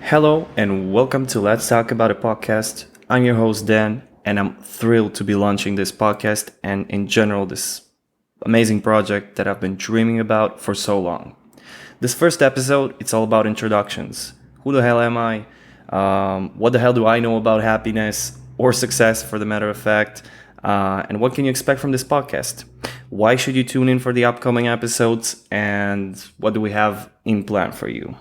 Hello and welcome to Let's Talk About a Podcast. I'm your host Dan, and I'm thrilled to be launching this podcast and in general this amazing project that I've been dreaming about for so long. This first episode, it's all about introductions. Who the hell am I? What the hell do I know about happiness or success, for the matter of fact? And what can you expect from this podcast? Why should you tune in for the upcoming episodes? And what do we have in plan for you?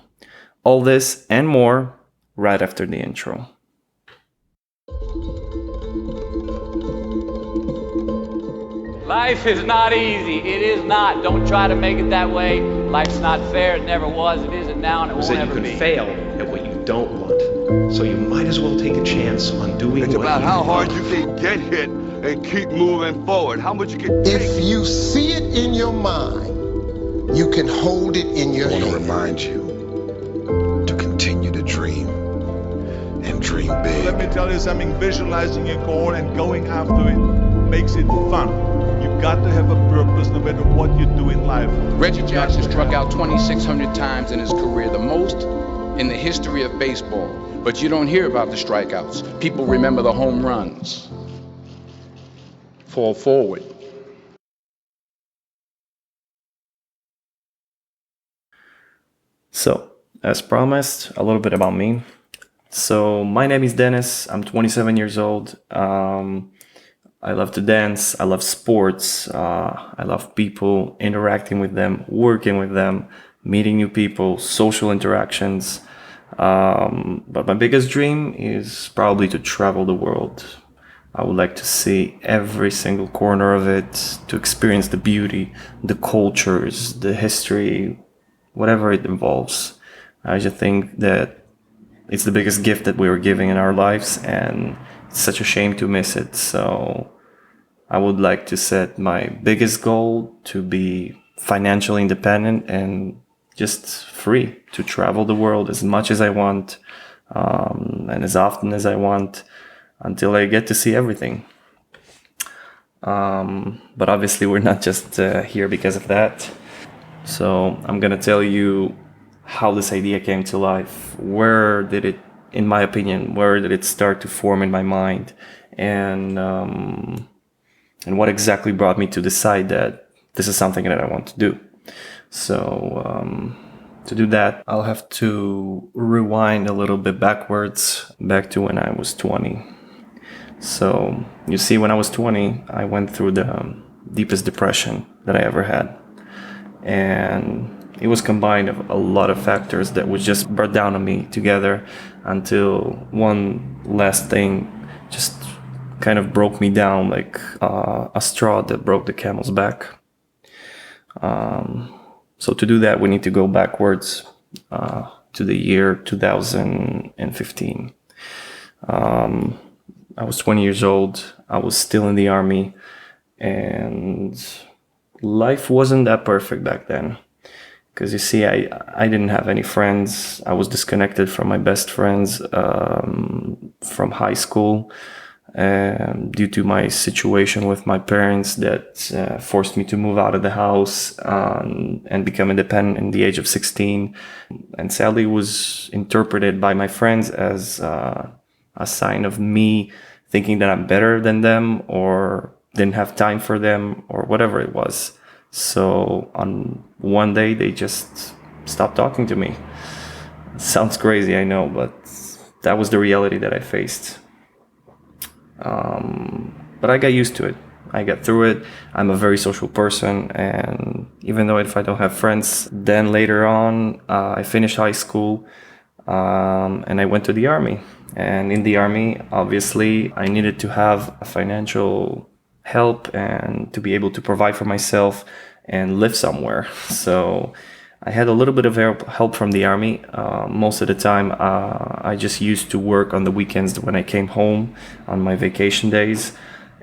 All this and more right after the intro. Life is not easy. It is not. Don't try to make it that way. Life's not fair. It never was. It isn't now, and it won't Said ever you be. can fail at what you don't want. So you might as well take a chance on doing It's what about you how want. hard you can get hit and keep moving forward. How much you can take. If you see it in your mind, you can hold it in your I want to hand. remind you to continue to dream and dream big. Let me tell you something, visualizing your goal and going after it makes it fun. You've got to have a purpose no matter what you do in life. Reggie Jackson struck out 2,600 times in his career, the most in the history of baseball. But you don't hear about the strikeouts. People remember the home runs. Fall forward. So, as promised, a little bit about me. So, my name is Dennis. I'm 27 years old. I love to dance. I love sports. I love people, interacting with them, working with them, meeting new people, social interactions. But my biggest dream is probably to travel the world. I would like to see every single corner of it, to experience the beauty, the cultures, the history, whatever it involves. I just think that it's the biggest gift that we were giving in our lives, and it's such a shame to miss it. So I would like to set my biggest goal to be financially independent and just free to travel the world as much as I want, and as often as I want, until I get to see everything. But obviously we're not just here because of that. So I'm gonna tell you how this idea came to life. Where did it, in my opinion, where did it start to form in my mind, and what exactly brought me to decide that this is something that I want to do. So to do that, I'll have to rewind a little bit backwards, back to when I was 20. So you see, when I was 20, I went through the deepest depression that I ever had. And it was combined of a lot of factors that was just brought down on me together until one last thing just kind of broke me down like a straw that broke the camel's back. So to do that, we need to go backwards to the year 2015. I was 20 years old. I was still in the army, and life wasn't that perfect back then. Because you see, I didn't have any friends. I was disconnected from my best friends from high school due to my situation with my parents that forced me to move out of the house and become independent in the age of 16. And sadly, it was interpreted by my friends as a sign of me thinking that I'm better than them or didn't have time for them or whatever it was. So on one day, they just stopped talking to me. It sounds crazy, I know, but that was the reality that I faced. But I got used to it. I got through it. I'm a very social person, and even though if I don't have friends, then later on, I finished high school, and I went to the army. And in the army, obviously, I needed to have a financial help and to be able to provide for myself and live somewhere. So I had a little bit of help from the army. Most of the time, I just used to work on the weekends when I came home on my vacation days,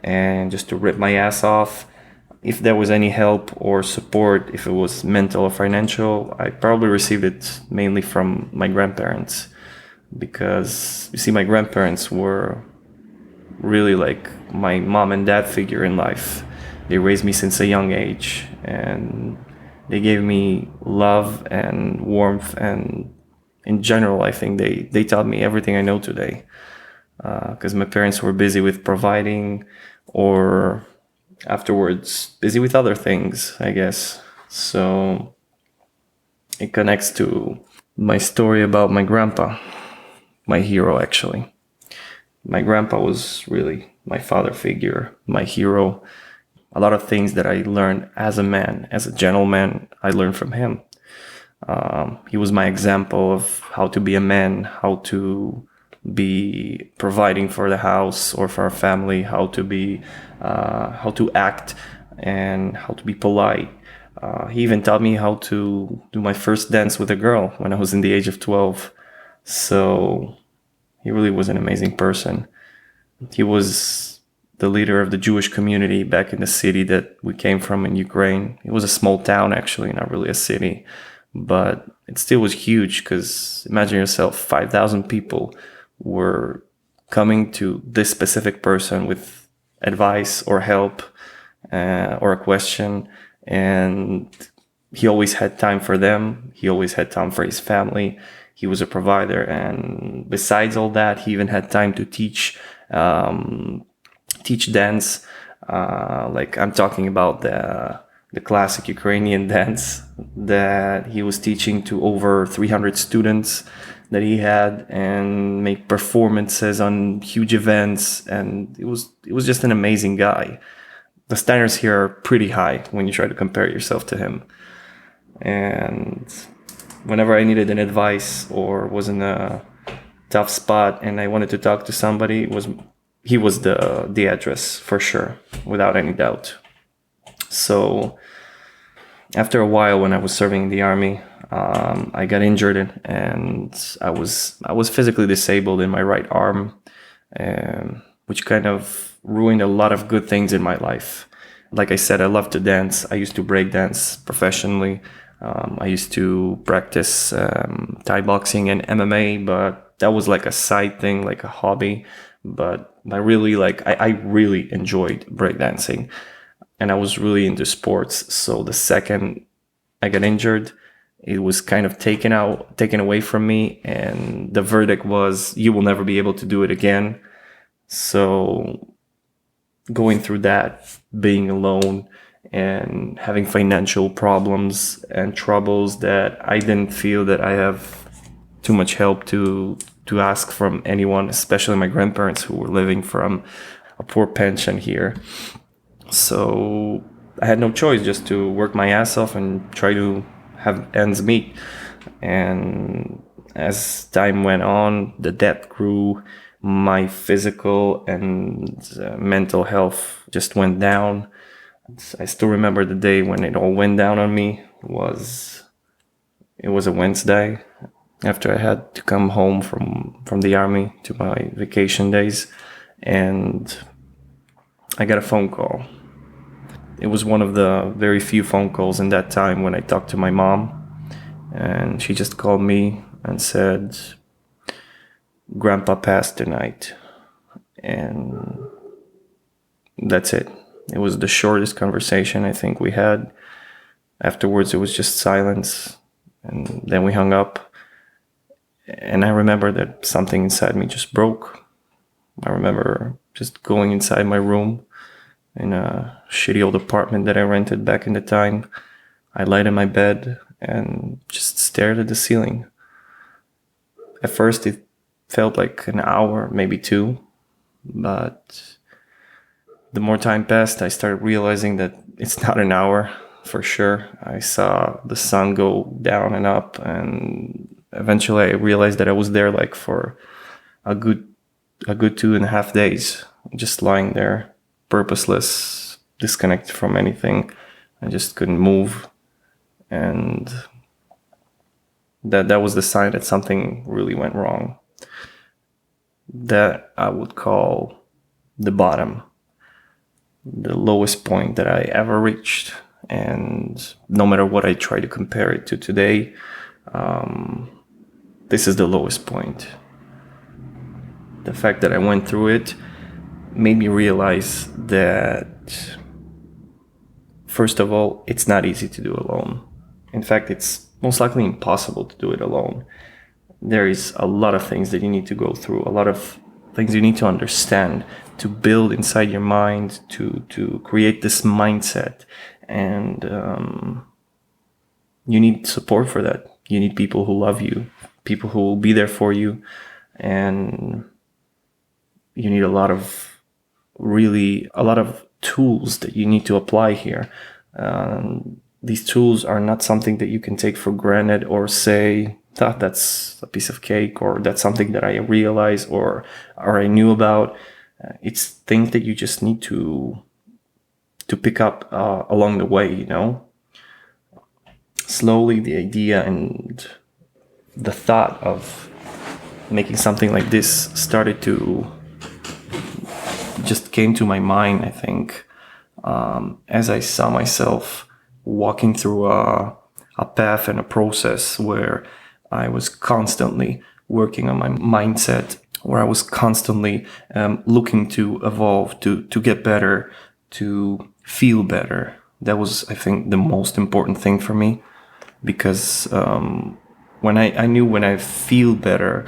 and just to rip my ass off. If there was any help or support, if it was mental or financial, I probably received it mainly from my grandparents. Because you see, my grandparents were really like my mom and dad figure in life. They raised me since a young age, and they gave me love and warmth and in general, I think they taught me everything I know today, because my parents were busy with providing, or afterwards busy with other things, I guess. So it connects to my story about my grandpa, my hero, actually. My grandpa was really my father figure, my hero. A lot of things that I learned as a man, as a gentleman, I learned from him. He was my example of how to be a man, how to be providing for the house or for our family, how to act, and how to be polite. He even taught me how to do my first dance with a girl when I was in the age of 12. So he really was an amazing person. He was the leader of the Jewish community back in the city that we came from in Ukraine. It was a small town, actually, not really a city, but it still was huge, because imagine yourself, 5,000 people were coming to this specific person with advice or help, or a question, and he always had time for them. He always had time for his family. He was a provider, and besides all that, he even had time to teach dance. Like, I'm talking about the classic Ukrainian dance that he was teaching to over 300 students that he had, and make performances on huge events. And it was just an amazing guy. The standards here are pretty high when you try to compare yourself to him. And whenever I needed an advice or was in a tough spot and I wanted to talk to somebody, he was the address for sure, without any doubt. So after a while, when I was serving in the army, I got injured, and I was physically disabled in my right arm, which kind of ruined a lot of good things in my life. Like I said, I love to dance. I used to break dance professionally. I used to practice Thai boxing and MMA, but that was like a side thing, like a hobby. But I really enjoyed breakdancing, and I was really into sports. So the second I got injured, it was kind of taken away from me, and the verdict was, you will never be able to do it again. So going through that, being alone and having financial problems and troubles that I didn't feel that I have too much help to ask from anyone, especially my grandparents, who were living from a poor pension here. So I had no choice, just to work my ass off and try to have ends meet. And as time went on, the debt grew. My physical and mental health just went down. I still remember the day when it all went down on me. It was a Wednesday, after I had to come home from the army to my vacation days, and I got a phone call. It was one of the very few phone calls in that time when I talked to my mom, and she just called me and said, "Grandpa passed tonight." And that's it. It was the shortest conversation I think we had. Afterwards, it was just silence, and then we hung up. And I remember that something inside me just broke. I remember just going inside my room in a shitty old apartment that I rented back in the time. I lied in my bed and just stared at the ceiling. At first, it felt like an hour, maybe two, but the more time passed, I started realizing that it's not an hour for sure. I saw the sun go down and up, and eventually I realized that I was there like for a good 2.5 days, just lying there, purposeless, disconnected from anything. I just couldn't move, and that was the sign that something really went wrong. That I would call the bottom, the lowest point that I ever reached. And no matter what I try to compare it to today, this is the lowest point. The fact that I went through it made me realize that, first of all, it's not easy to do alone. In fact, it's most likely impossible to do it alone. there is a lot of things that you need to go through, a lot of things you need to understand to build inside your mind, to create this mindset. And you need support for that. You need people who love you, people who will be there for you. And you need a lot of tools that you need to apply here. These tools are not something that you can take for granted or say, that's a piece of cake, or that's something that I realized or I knew about. It's things that you just need to pick up along the way, you know. Slowly, the idea and the thought of making something like this started to just came to my mind, I think, as I saw myself walking through a path and a process where I was constantly working on my mindset, where I was constantly looking to evolve, to get better, to feel better. That was, I think, the most important thing for me, because when I knew when I feel better,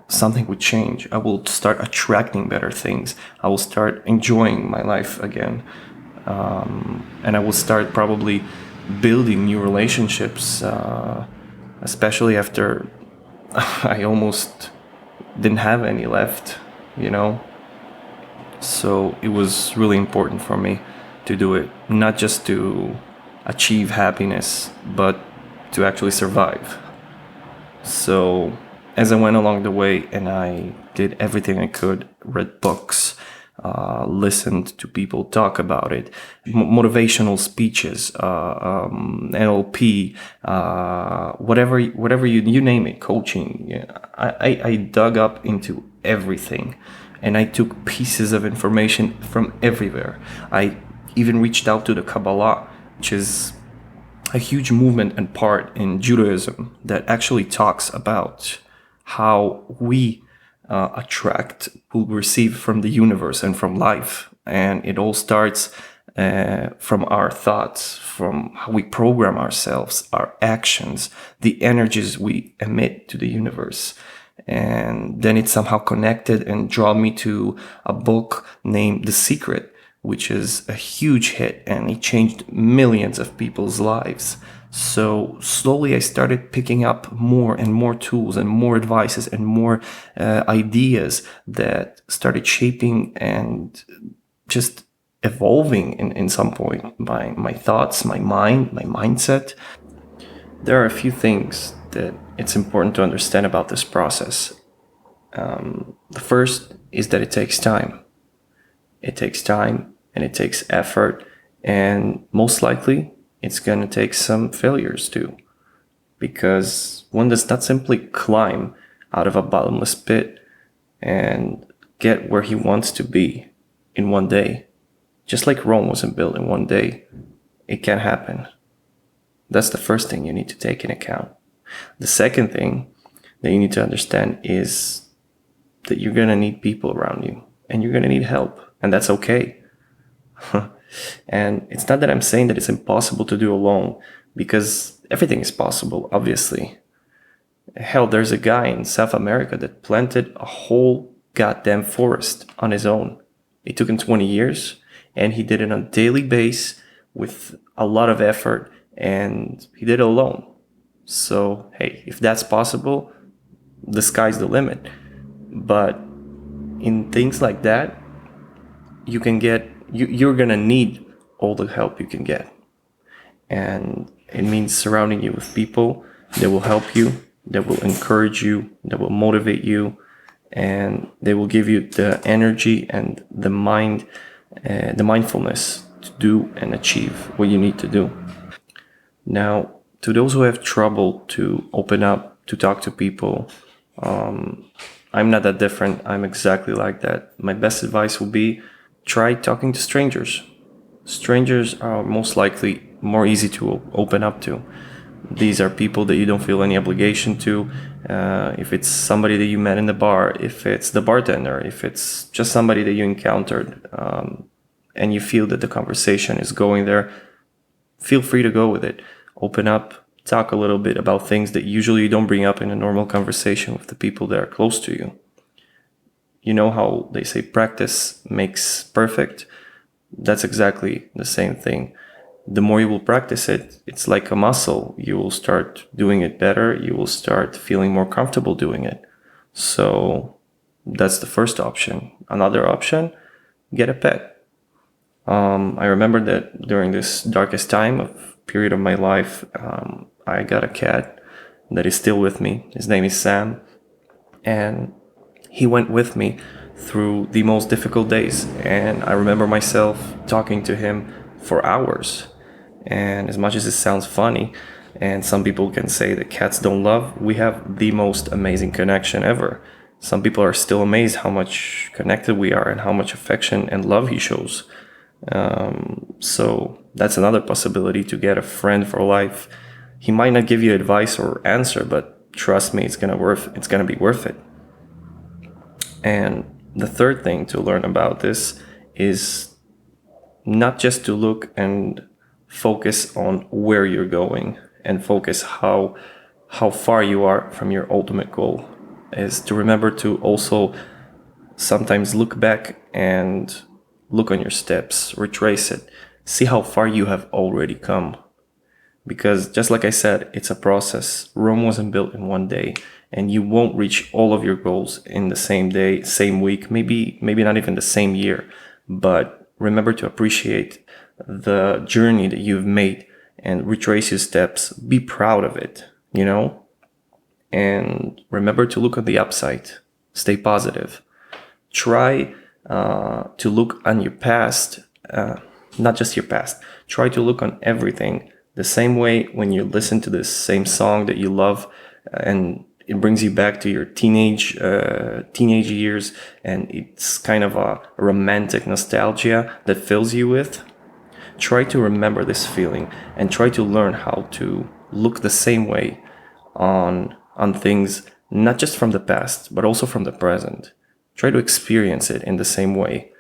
something would change. I will start attracting better things. I will start enjoying my life again. And I will start probably building new relationships, especially after I almost didn't have any left, you know. So it was really important for me to do it, not just to achieve happiness, but to actually survive. So as I went along the way and I did everything I could, read books, listened to people talk about it, motivational speeches, NLP, whatever you name it, coaching. Yeah, I dug up into everything, and I took pieces of information from everywhere. I even reached out to the Kabbalah, which is a huge movement and part in Judaism that actually talks about how we attract, will receive from the universe and from life. And it all starts from our thoughts, from how we program ourselves, our actions, the energies we emit to the universe. And then it somehow connected and drew me to a book named The Secret, which is a huge hit, and it changed millions of people's lives. So slowly I started picking up more and more tools and more advices and more ideas that started shaping and just evolving in some point my thoughts, my mind, my mindset. There are a few things that it's important to understand about this process. The first is that it takes time. It takes time and it takes effort, and most likely it's going to take some failures too, because one does not simply climb out of a bottomless pit and get where he wants to be in one day. Just like Rome wasn't built in one day, it can't happen. That's the first thing you need to take in account. The second thing that you need to understand is that you're going to need people around you, and you're going to need help, and that's okay. And it's not that I'm saying that it's impossible to do alone, because everything is possible, obviously. Hell, there's a guy in South America that planted a whole goddamn forest on his own. It took him 20 years, and he did it on a daily basis with a lot of effort, and he did it alone. So, hey, if that's possible, the sky's the limit. But in things like that, you're gonna need all the help you can get. And it means surrounding you with people that will help you, that will encourage you, that will motivate you, and they will give you the energy and the mindfulness to do and achieve what you need to do. Now, to those who have trouble to open up, to talk to people, I'm not that different. I'm exactly like that. My best advice will be, try talking to strangers. Strangers are most likely more easy to open up to. These are people that you don't feel any obligation to. If it's somebody that you met in the bar, if it's the bartender, if it's just somebody that you encountered, and you feel that the conversation is going there, feel free to go with it. Open up, talk a little bit about things that usually you don't bring up in a normal conversation with the people that are close to you. You know how they say practice makes perfect? That's exactly the same thing. The more you will practice it, it's like a muscle. You will start doing it better. You will start feeling more comfortable doing it. So that's the first option. Another option, get a pet. I remember that during this darkest period of my life, I got a cat that is still with me. His name is Sam. And he went with me through the most difficult days. And I remember myself talking to him for hours. And as much as it sounds funny, and some people can say that cats don't love, we have the most amazing connection ever. Some people are still amazed how much connected we are and how much affection and love he shows. So that's another possibility, to get a friend for life. He might not give you advice or answer, but trust me, it's gonna be worth it. And the third thing to learn about this is not just to look and focus on where you're going and focus how far you are from your ultimate goal, is to remember to also sometimes look back and look on your steps, retrace it, see how far you have already come. Because just like I said, it's a process. Rome wasn't built in one day, and you won't reach all of your goals in the same day, same week, maybe not even the same year. But remember to appreciate the journey that you've made and retrace your steps. Be proud of it, and remember to look on the upside. Stay positive. Try to look on your past, not just your past. Try to look on everything the same way. When you listen to this same song that you love, and it brings you back to your teenage years, and it's kind of a romantic nostalgia that fills you with. Try to remember this feeling and try to learn how to look the same way on things, not just from the past, but also from the present. Try to experience it in the same way.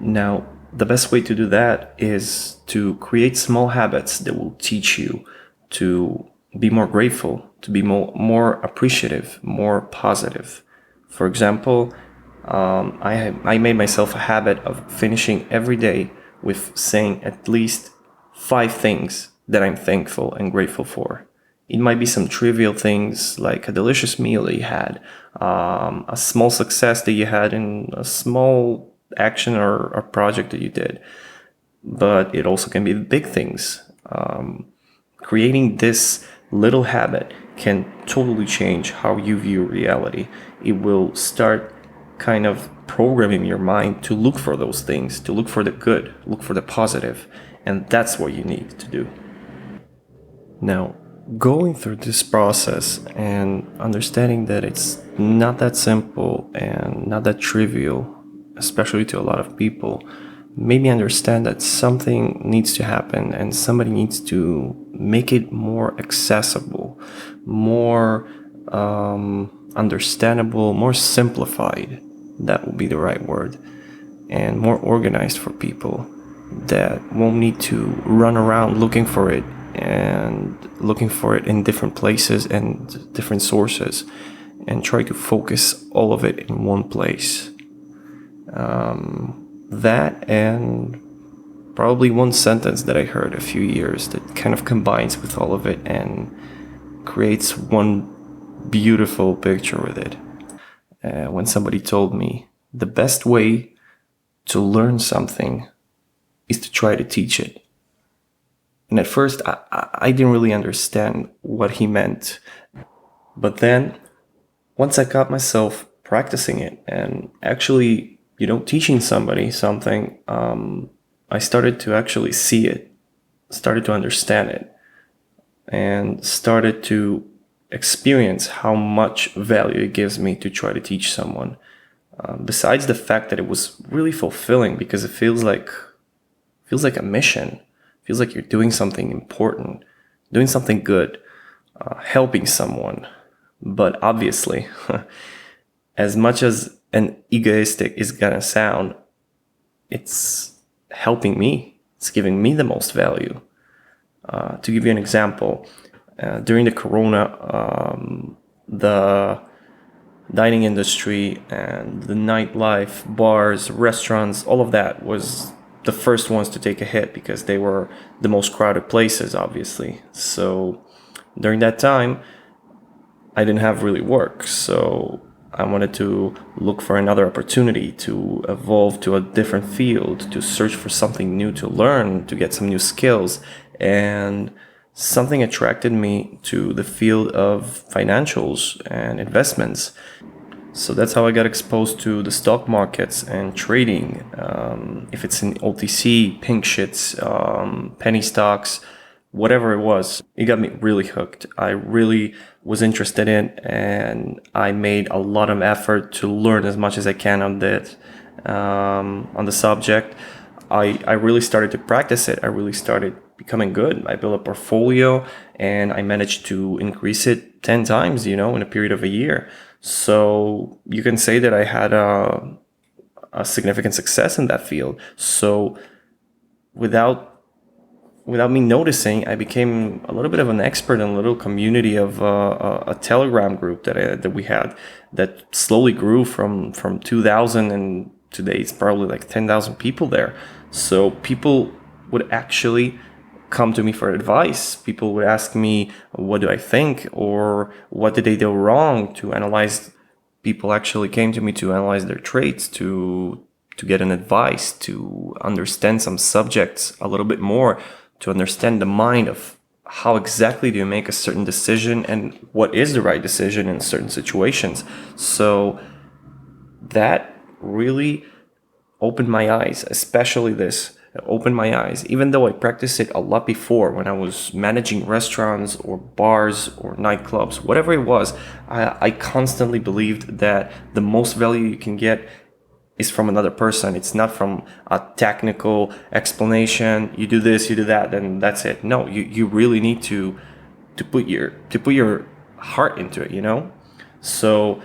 Now, the best way to do that is to create small habits that will teach you to be more grateful, to be more appreciative, more positive. For example, I made myself a habit of finishing every day with saying at least 5 things that I'm thankful and grateful for. It might be some trivial things like a delicious meal that you had, a small success that you had in a small action or a project that you did. But it also can be big things. Creating this little habit can totally change how you view reality. It will start kind of programming your mind to look for those things, to look for the good, look for the positive. And that's what you need to do. Now, going through this process and understanding that it's not that simple and not that trivial, especially to a lot of people, made me understand that something needs to happen and somebody needs to make it more accessible, more understandable, more simplified. That would be the right word. And more organized for people that won't need to run around looking for it in different places and different sources, and try to focus all of it in one place. That, and probably one sentence that I heard a few years that kind of combines with all of it and creates one beautiful picture with it. When somebody told me the best way to learn something is to try to teach it. And at first, I didn't really understand what he meant. But then, once I got myself practicing it and actually, teaching somebody something, I started to actually see it, started to understand it, and started to experience how much value it gives me to try to teach someone. Besides the fact that it was really fulfilling, because it feels like a mission. Feels like you're doing something important, doing something good, helping someone. But obviously, as much as an egoistic is gonna sound, it's helping me. It's giving me the most value. To give you an example, During the Corona, the dining industry and the nightlife, bars, restaurants, all of that was the first ones to take a hit because they were the most crowded places, obviously. So during that time, I didn't have really work. So I wanted to look for another opportunity to evolve to a different field, to search for something new to learn, to get some new skills. And something attracted me to the field of financials and investments. So that's how I got exposed to the stock markets and trading. If it's in OTC, pink shits, penny stocks, whatever it was, it got me really hooked. I really was interested in, and I made a lot of effort to learn as much as I can on that, on the subject. I really started to practice it. I really started becoming good. I built a portfolio and I managed to increase it 10 times, in a period of a year. So you can say that I had a significant success in that field. So without me noticing, I became a little bit of an expert in a little community of a Telegram group that we had that slowly grew from 2,000, and today it's probably like 10,000 people there. So people would actually come to me for advice. People would ask me, what do I think, or what did they do wrong, to analyze. People actually came to me to analyze their trades, to get an advice, to understand some subjects a little bit more, to understand the mind of how exactly do you make a certain decision and what is the right decision in certain situations. So that really opened my eyes, especially this. It opened my eyes, even though I practiced it a lot before when I was managing restaurants or bars or nightclubs, whatever it was. I constantly believed that the most value you can get is from another person. It's not from a technical explanation. You do this, you do that, and that's it. No, you really need to put your heart into it. So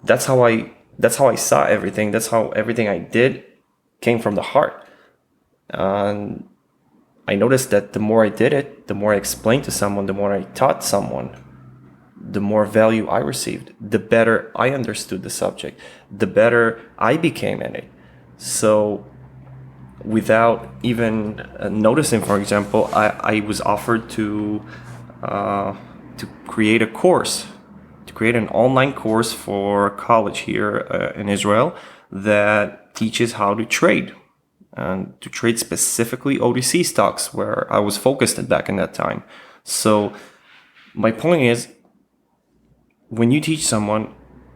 that's how I saw everything. That's how everything I did came from the heart. And I noticed that the more I did it, the more I explained to someone, the more I taught someone, the more value I received, the better I understood the subject, the better I became in it. So without even noticing, for example, I was offered to create a course, to create an online course for college here in Israel that teaches how to trade, and to trade specifically OTC stocks, where I was focused at back in that time. So my point is, when you teach someone,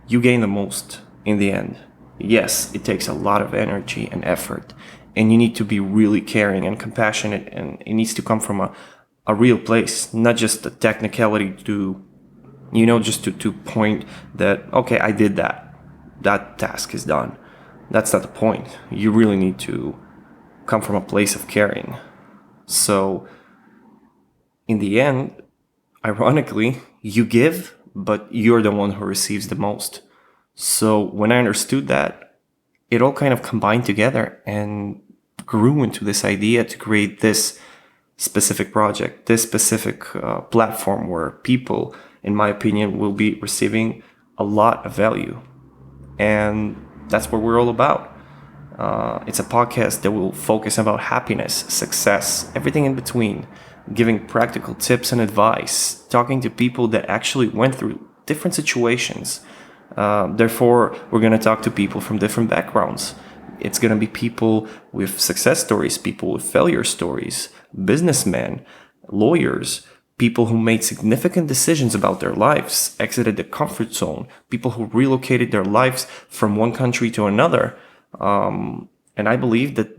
you gain the most in the end. Yes, it takes a lot of energy and effort, and you need to be really caring and compassionate, and it needs to come from a real place, not just the technicality to, just to point that, okay, I did that task is done. That's not the point. You really need to come from a place of caring. So in the end, ironically, you give, but you're the one who receives the most. So when I understood that, it all kind of combined together and grew into this idea to create this specific project, this specific platform where people, in my opinion, will be receiving a lot of value. And that's what we're all about. It's a podcast that will focus about happiness, success, everything in between, giving practical tips and advice, talking to people that actually went through different situations. Therefore, we're going to talk to people from different backgrounds. It's going to be people with success stories, people with failure stories, businessmen, lawyers, people who made significant decisions about their lives, exited the comfort zone, people who relocated their lives from one country to another. And I believe that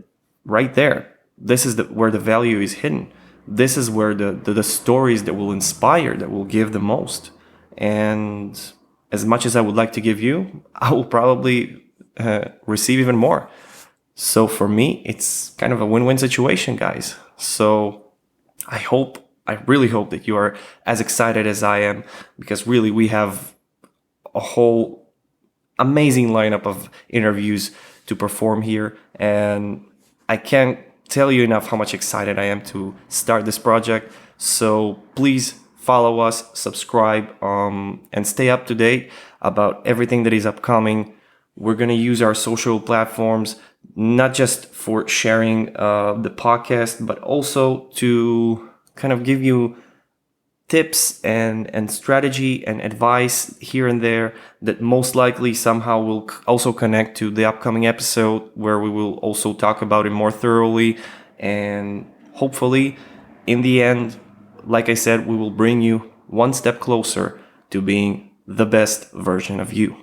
right there, this is where the value is hidden. This is where the stories that will inspire, that will give the most. And as much as I would like to give you, I will probably receive even more. So for me, it's kind of a win-win situation, guys. So I really hope that you are as excited as I am, because really we have a whole amazing lineup of interviews to perform here. And I can't tell you enough how much excited I am to start this project. So please follow us, subscribe, and stay up to date about everything that is upcoming. We're going to use our social platforms not just for sharing the podcast, but also to kind of give you tips and strategy and advice here and there that most likely somehow will also connect to the upcoming episode, where we will also talk about it more thoroughly. And hopefully, in the end, like I said, we will bring you one step closer to being the best version of you.